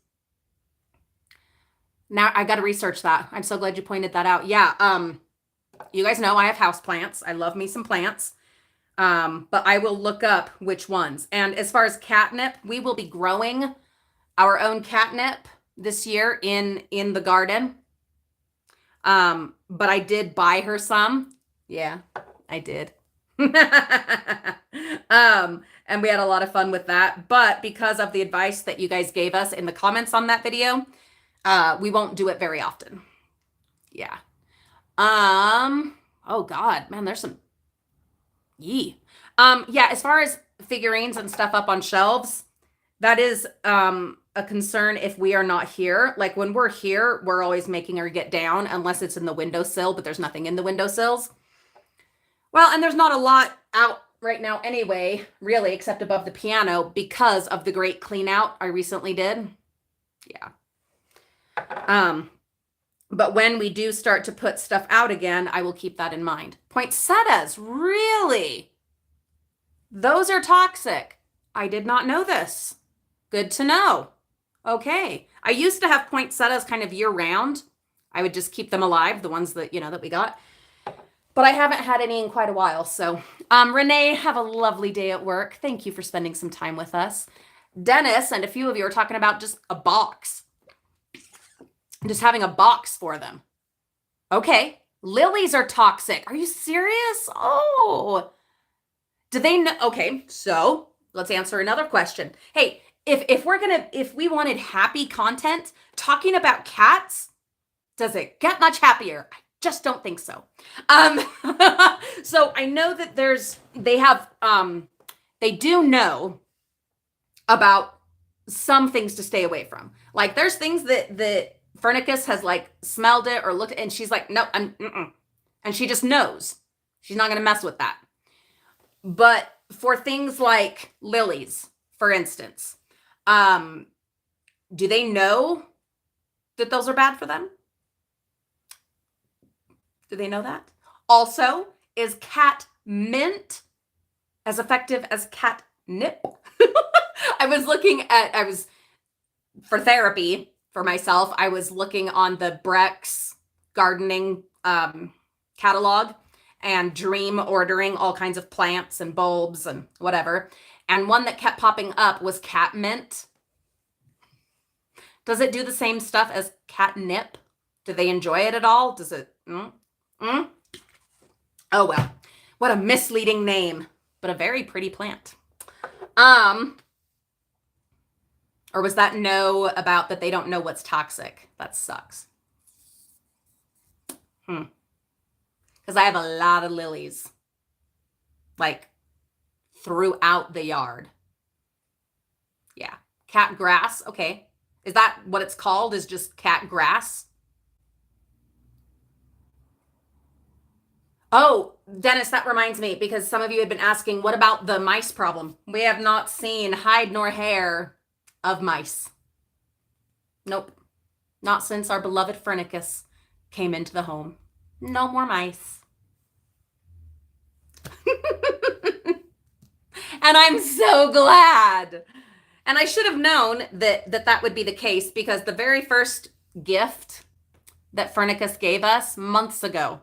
Now I got to research that. I'm so glad you pointed that out. Yeah. You guys know I have house plants. I love me some plants. But I will look up which ones. And as far as catnip, we will be growing our own catnip this year in the garden. But I did buy her some. Yeah, I did. And we had a lot of fun with that. But because of the advice that you guys gave us in the comments on that video, we won't do it very often. Yeah. Oh God, man, there's some yee. Yeah, as far as figurines and stuff up on shelves, that is a concern if we are not here. Like when we're here, we're always making her get down unless it's in the windowsill, but there's nothing in the windowsills. Well, and there's not a lot out right now anyway, really, except above the piano because of the great clean out I recently did. Yeah. But when we do start to put stuff out again, I will keep that in mind. Poinsettias, really? Those are toxic. I did not know this. Good to know. Okay. I used to have poinsettias kind of year round. I would just keep them alive, the ones that, that we got. But I haven't had any in quite a while. So, Renee, have a lovely day at work. Thank you for spending some time with us. Dennis and a few of you are talking about just a box. Just having a box for them. Okay. Lilies are toxic. Are you serious? Oh. Do they know? Okay. So let's answer another question. Hey, if we wanted happy content talking about cats, does it get much happier? I just don't think so. So I know that they do know about some things to stay away from. Like there's things that Fernicus has like smelled it or looked at, and she's like, no, and she just knows she's not going to mess with that. But for things like lilies, for instance, do they know that those are bad for them? Do they know that? Also, is cat mint as effective as catnip? For therapy for myself, I was looking on the Brex gardening catalog and dream ordering all kinds of plants and bulbs and whatever. And one that kept popping up was cat mint. Does it do the same stuff as catnip? Do they enjoy it at all? Does it? Oh, well, what a misleading name. but a very pretty plant. Or was that no about that they don't know what's toxic? That sucks. Because I have a lot of lilies, like throughout the yard. Yeah. Cat grass. Okay. Is that what it's called? Is just cat grass? Oh, Dennis, that reminds me, because some of you had been asking, what about the mice problem? We have not seen hide nor hair of mice. Nope. Not since our beloved Phrynicus came into the home. No more mice. And I'm so glad. And I should have known that would be the case, because the very first gift that Phrynicus gave us months ago,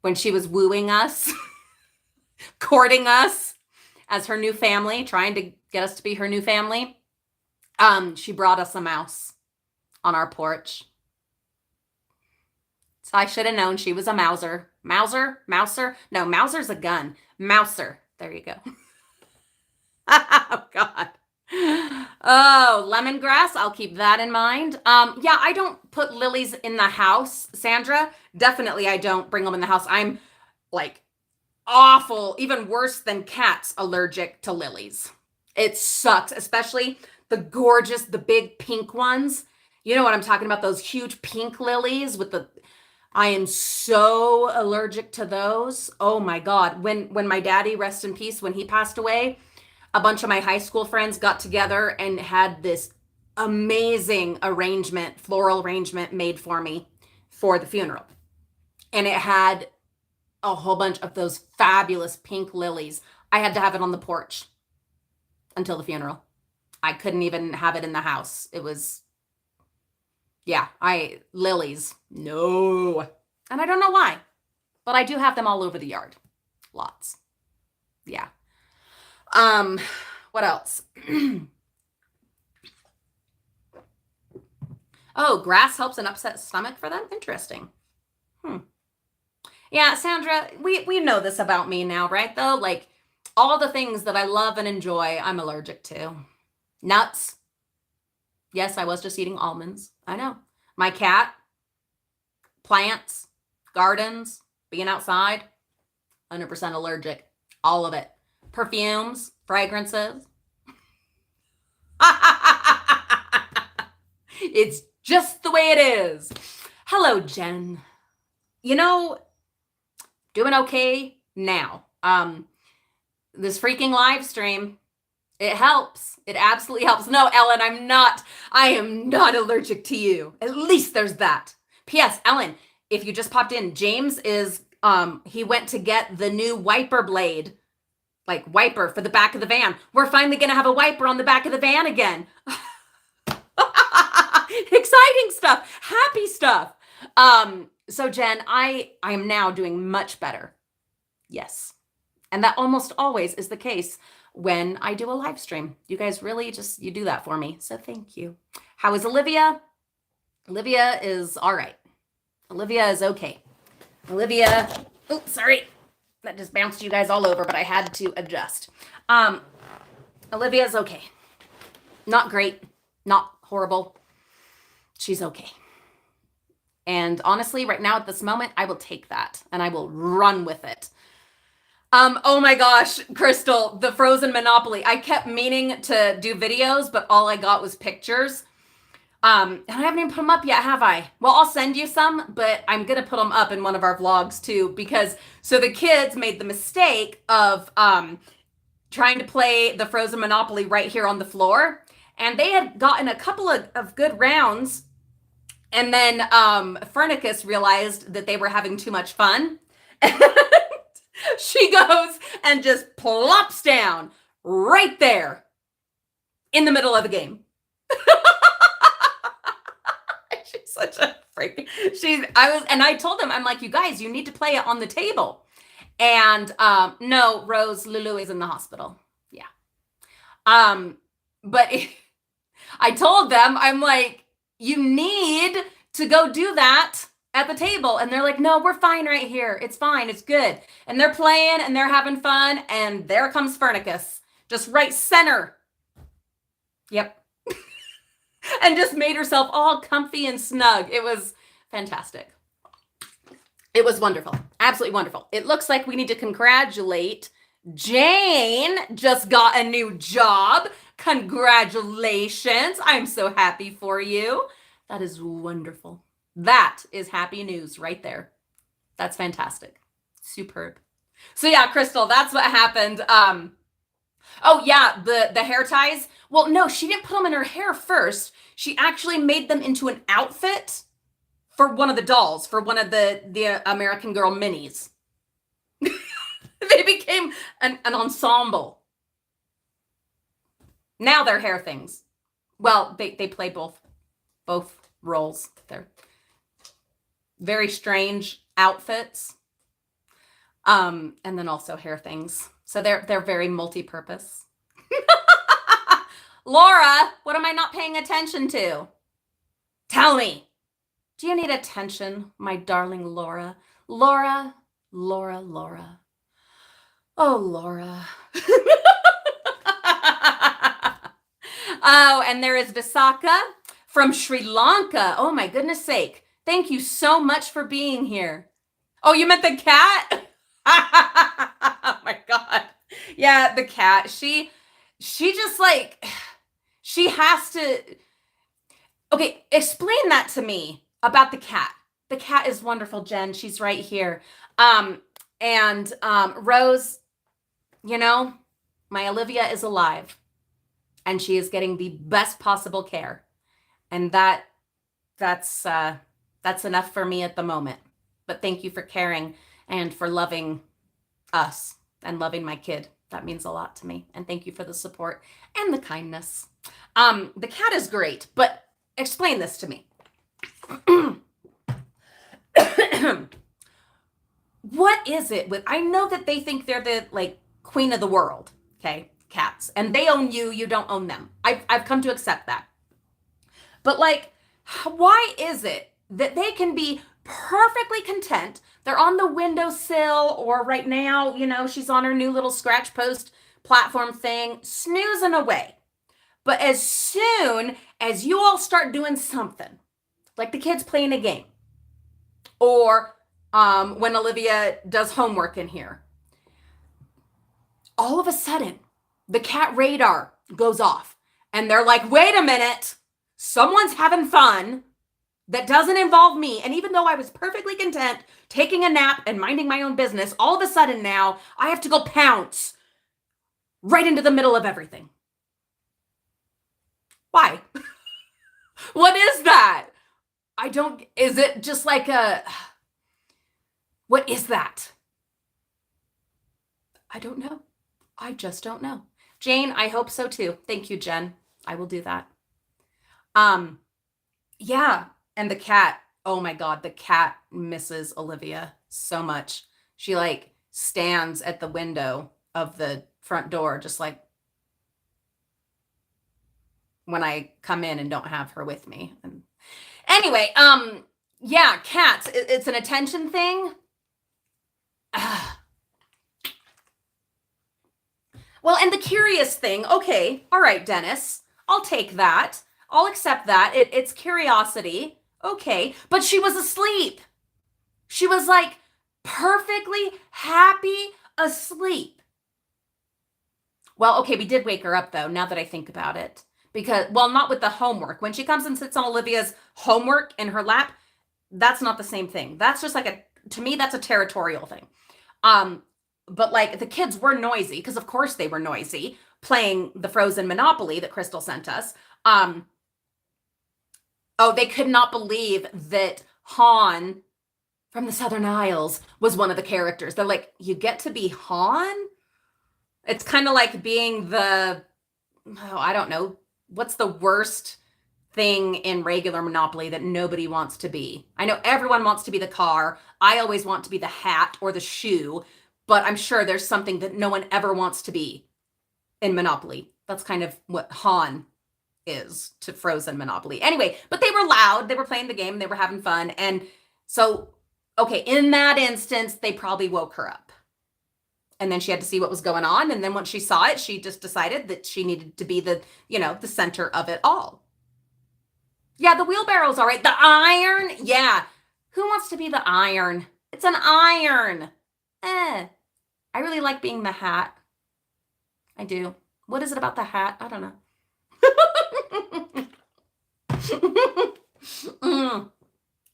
when she was wooing us, courting us as her new family, trying to get us to be her new family, she brought us a mouse on our porch. So I should have known she was a mouser. Mouser? No, mouser's a gun. Mouser. There you go. Oh, God. Oh, lemongrass. I'll keep that in mind. Yeah, I don't put lilies in the house, Sandra. Definitely I don't bring them in the house. I'm like awful, even worse than cats, allergic to lilies. It sucks, especially the gorgeous, the big pink ones. You know what I'm talking about? Those huge pink lilies with the... I am so allergic to those. Oh my God. When my daddy, rest in peace, when he passed away, a bunch of my high school friends got together and had this amazing arrangement, floral arrangement made for me for the funeral. And it had a whole bunch of those fabulous pink lilies. I had to have it on the porch until the funeral. I couldn't even have it in the house. It was, yeah, lilies, no. And I don't know why, but I do have them all over the yard. Lots. Yeah. What else? Oh, grass helps an upset stomach for them? Interesting. Yeah, Sandra, we know this about me now, right, though? Like, all the things that I love and enjoy, I'm allergic to. Nuts. Yes, I was just eating almonds. I know. My cat, plants, gardens, being outside, 100% allergic. All of it. Perfumes, fragrances. It's just the way it is. Hello, Jen. You know, doing okay now. This freaking live stream, it helps. It absolutely helps. No, Ellen, I am not allergic to you. At least there's that. P.S. Ellen, if you just popped in, James is, he went to get the new wiper blade, like wiper for the back of the van. We're finally going to have a wiper on the back of the van again. Exciting stuff. Happy stuff. So Jen, I am now doing much better. Yes. And that almost always is the case when I do a live stream. You guys really you do that for me. So thank you. How is Olivia? Olivia is all right. Olivia is okay. Olivia, oh, sorry. That just bounced you guys all over, but I had to adjust. Olivia's okay. Not great, not horrible. She's okay. And honestly, right now at this moment, I will take that and I will run with it. Oh my gosh, Crystal, the Frozen Monopoly. I kept meaning to do videos, but all I got was pictures. And I haven't even put them up yet, have I? Well, I'll send you some, but I'm going to put them up in one of our vlogs too, because so the kids made the mistake of trying to play the Frozen Monopoly right here on the floor. And they had gotten a couple of good rounds. And then Phrynicus realized that they were having too much fun. She goes and just plops down right there in the middle of the game. She's such a freak. I told them, I'm like, you guys, you need to play it on the table. And no, Rose, Lulu is in the hospital. Yeah. But I told them, I'm like, you need to go do that at the table, and they're like, no, we're fine right here. It's fine. It's good. And they're playing and they're having fun. And there comes Fernicus, just right center. Yep. And just made herself all comfy and snug. It was fantastic. It was wonderful. Absolutely wonderful. It looks like we need to congratulate Jane. Just got a new job. Congratulations. I'm so happy for you. That is wonderful. That is happy news right there. That's fantastic. Superb. So yeah, Crystal, that's what happened. Oh yeah, the hair ties. Well, no, she didn't put them in her hair first. She actually made them into an outfit for one of the dolls, for one of the American Girl minis. They became an ensemble. Now they're hair things. Well, they play both roles. They're very strange outfits. And then also hair things. So they're very multi-purpose. Laura, what am I not paying attention to? Tell me. Do you need attention, my darling Laura? Laura, Laura, Laura. Oh, Laura. Oh, and there is Visaka from Sri Lanka. Oh, my goodness sake. Thank you so much for being here. Oh, you meant the cat? Oh, my God. Yeah, the cat. She just like, she has to. Okay, explain that to me about the cat. The cat is wonderful, Jen. She's right here. Rose, you know, my Olivia is alive and she is getting the best possible care. And that's enough for me at the moment. But thank you for caring and for loving us and loving my kid. That means a lot to me. And thank you for the support and the kindness. The cat is great, but explain this to me. What is it with, I know that they think they're the like queen of the world, okay, cats, and they own you, you don't own them. I've come to accept that. But like, why is it that they can be perfectly content? They're on the windowsill, or right now, you know, she's on her new little scratch post platform thing, snoozing away. But as soon as you all start doing something, like the kids playing a game, or when Olivia does homework in here, all of a sudden, the cat radar goes off. And they're like, wait a minute, someone's having fun that doesn't involve me. And even though I was perfectly content taking a nap and minding my own business, all of a sudden now I have to go pounce right into the middle of everything. Why? What is that? Is it just like what is that? I don't know. I just don't know. Jane, I hope so too. Thank you, Jen. I will do that. Yeah. And the cat, oh my God, the cat misses Olivia so much. She like stands at the window of the front door, just like when I come in and don't have her with me. And anyway, yeah, cats, it's an attention thing. Well, and the curious thing, okay, all right, Dennis, I'll take that. I'll accept that. It's curiosity. Okay, but she was asleep. She was like perfectly happy asleep. Well, okay, we did wake her up though, now that I think about it. Because, well, not with the homework. When she comes and sits on Olivia's homework in her lap, that's not the same thing. That's just like to me, that's a territorial thing. But like the kids were noisy, because of course they were noisy, playing the Frozen Monopoly that Crystal sent us. Oh, they could not believe that Han from the Southern Isles was one of the characters. They're like, you get to be Han? It's kind of like being the, I don't know, what's the worst thing in regular Monopoly that nobody wants to be? I know everyone wants to be the car. I always want to be the hat or the shoe, but I'm sure there's something that no one ever wants to be in Monopoly. That's kind of what Han is to Frozen Monopoly. Anyway, but they were loud. They were playing the game. They were having fun. And So, okay, in that instance, they probably woke her up. And then she had to see what was going on. And then once she saw it, she just decided that she needed to be the, the center of it all. Yeah, the wheelbarrow's all right. The iron, yeah. Who wants to be the iron? It's an iron. I really like being the hat. I do. What is it about the hat? I don't know.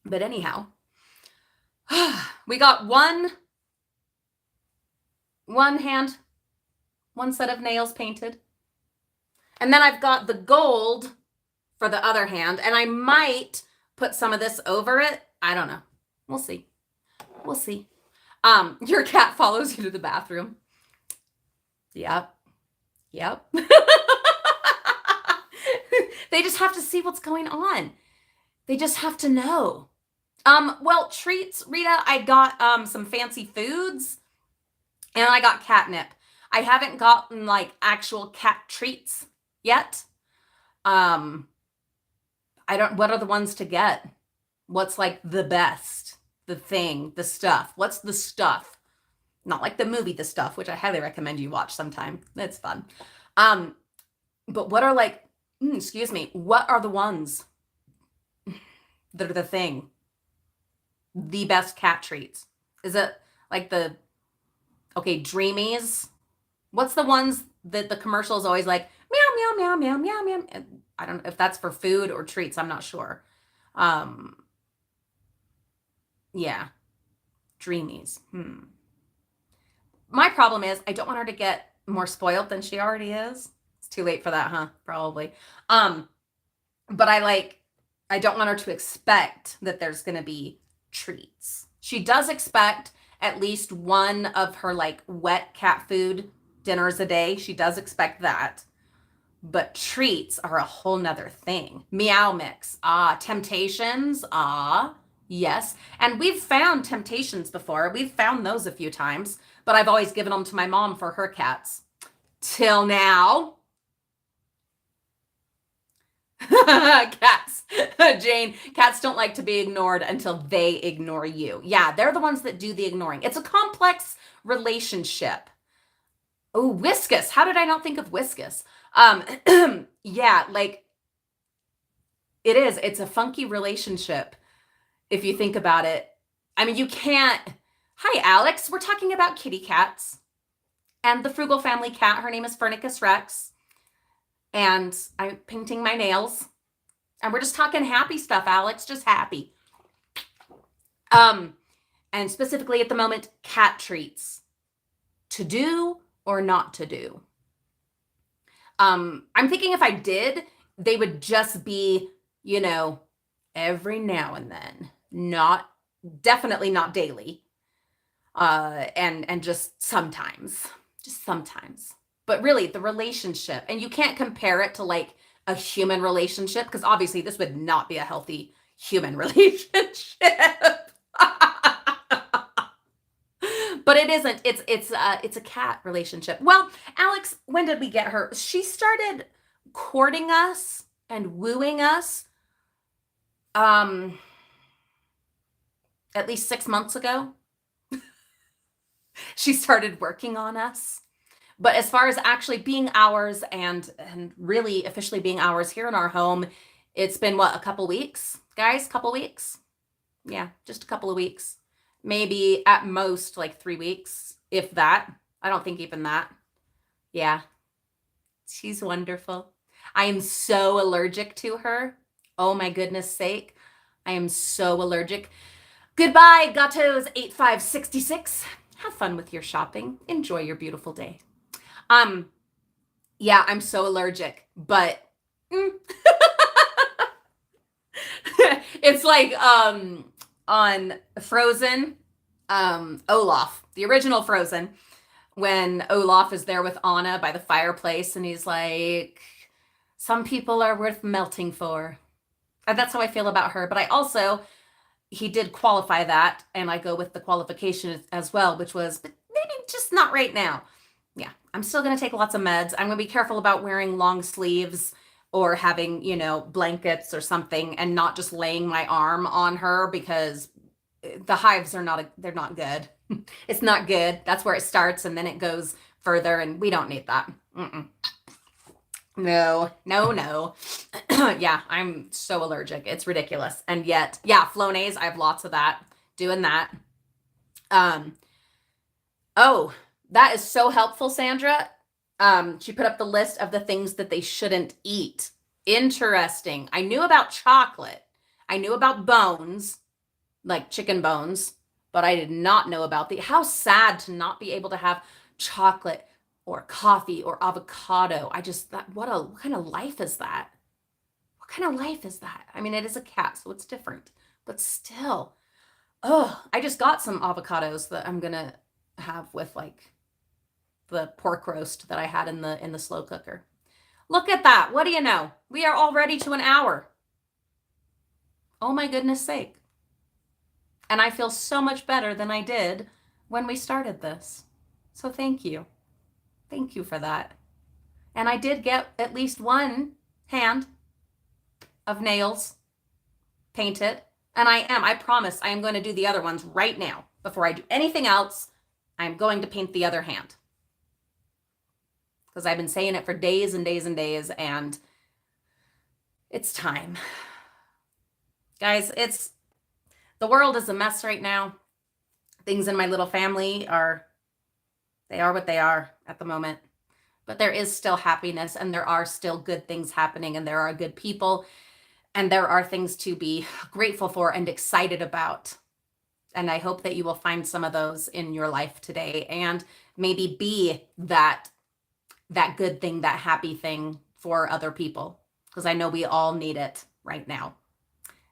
But anyhow, we got one hand, one set of nails painted. And then I've got the gold for the other hand, and I might put some of this over it. I don't know. We'll see. We'll see. Your cat follows you to the bathroom. Yep. They just have to see what's going on. They just have to know. Well, treats, Rita, I got some fancy foods and I got catnip. I haven't gotten like actual cat treats yet. What are the ones to get? What's like the best? The thing, the stuff. What's the stuff? Not like the movie The Stuff, which I highly recommend you watch sometime. It's fun. But what are like, excuse me, what are the ones that are the thing? The best cat treats? Is it like Dreamies? What's the ones that the commercial is always like, meow, meow, meow, meow, meow, meow. I don't know if that's for food or treats. I'm not sure. Yeah. Dreamies. My problem is I don't want her to get more spoiled than she already is. It's too late for that, huh? Probably. But I don't want her to expect that there's going to be treats. She does expect at least one of her like wet cat food dinners a day. She does expect that. But treats are a whole nother thing. Meow Mix. Temptations. Yes. And we've found Temptations before. We've found those a few times, but I've always given them to my mom for her cats. Till now. Cats. Jane, cats don't like to be ignored until they ignore you. Yeah, they're the ones that do the ignoring. It's a complex relationship. Oh, Whiskas. How did I not think of Whiskas? Yeah, like it is. It's a funky relationship if you think about it. I mean, you can't. Hi, Alex. We're talking about kitty cats and the Frugal Family cat. Her name is Fernicus Rex. And I'm painting my nails. And we're just talking happy stuff, Alex. Just happy. And specifically at the moment, cat treats. To do or not to do. I'm thinking if I did, they would just be, every now and then. Definitely not daily. And just sometimes. But really, the relationship, and you can't compare it to like a human relationship, because obviously this would not be a healthy human relationship. But it isn't. It's a cat relationship. Well, Alex, when did we get her? She started courting us and wooing us at least 6 months ago. She started working on us. But as far as actually being ours and really officially being ours here in our home, it's been what, a couple weeks, guys? Couple weeks? Yeah, just a couple of weeks. Maybe at most like 3 weeks, if that. I don't think even that. Yeah. She's wonderful. I am so allergic to her. Oh my goodness sake. I am so allergic. Goodbye, Gatos 8566. Have fun with your shopping. Enjoy your beautiful day. Yeah, I'm so allergic, but it's like on Frozen, Olaf, the original Frozen, when Olaf is there with Anna by the fireplace and he's like, some people are worth melting for. And that's how I feel about her. But I also, he did qualify that, and I go with the qualification as well, which was, but maybe just not right now. Yeah, I'm still going to take lots of meds. I'm going to be careful about wearing long sleeves or having, blankets or something, and not just laying my arm on her, because the hives are not, they're not good. It's not good. That's where it starts and then it goes further and we don't need that. Mm-mm. No, no, no. Yeah, I'm so allergic. It's ridiculous. And yet, yeah, Flonase, I have lots of that. Doing that. Oh, that is so helpful, Sandra. She put up the list of the things that they shouldn't eat. Interesting. I knew about chocolate. I knew about bones, like chicken bones, but I did not know about how sad to not be able to have chocolate or coffee or avocado. What kind of life is that? What kind of life is that? I mean, it is a cat, so it's different, but still. Oh, I just got some avocados that I'm gonna have with like the pork roast that I had in the slow cooker. Look at that. What do you know? We are already to an hour. Oh my goodness sake. And I feel so much better than I did when we started this. So thank you. Thank you for that. And I did get at least one hand of nails painted. And I promise I am going to do the other ones right now. Before I do anything else, I'm going to paint the other hand. Because I've been saying it for days and days and days, and it's time. Guys, the world is a mess right now. Things in my little family are what they are at the moment. But there is still happiness, and there are still good things happening, and there are good people, and there are things to be grateful for and excited about. And I hope that you will find some of those in your life today and maybe be that good thing, that happy thing for other people, because I know we all need it right now.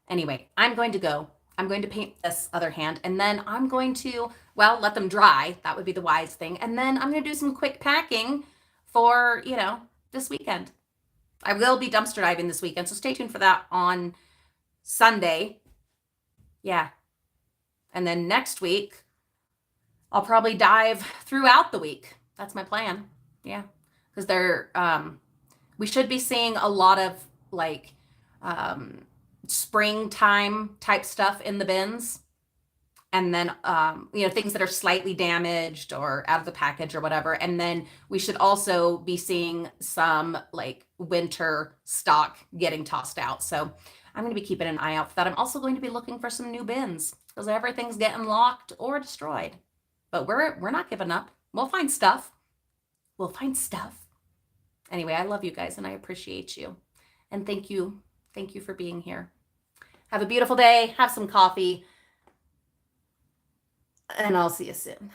Anyway, I'm going to go. I'm going to paint this other hand, and then I'm going to, well, let them dry. That would be the wise thing. And then I'm going to do some quick packing for, this weekend. I will be dumpster diving this weekend, so stay tuned for that on Sunday. Yeah. And then next week, I'll probably dive throughout the week. That's my plan. Yeah. Because we should be seeing a lot of like springtime type stuff in the bins. And then, things that are slightly damaged or out of the package or whatever. And then we should also be seeing some like winter stock getting tossed out. So I'm going to be keeping an eye out for that. I'm also going to be looking for some new bins because everything's getting locked or destroyed. But we're not giving up. We'll find stuff. We'll find stuff. Anyway, I love you guys and I appreciate you. And thank you. Thank you for being here. Have a beautiful day. Have some coffee. And I'll see you soon.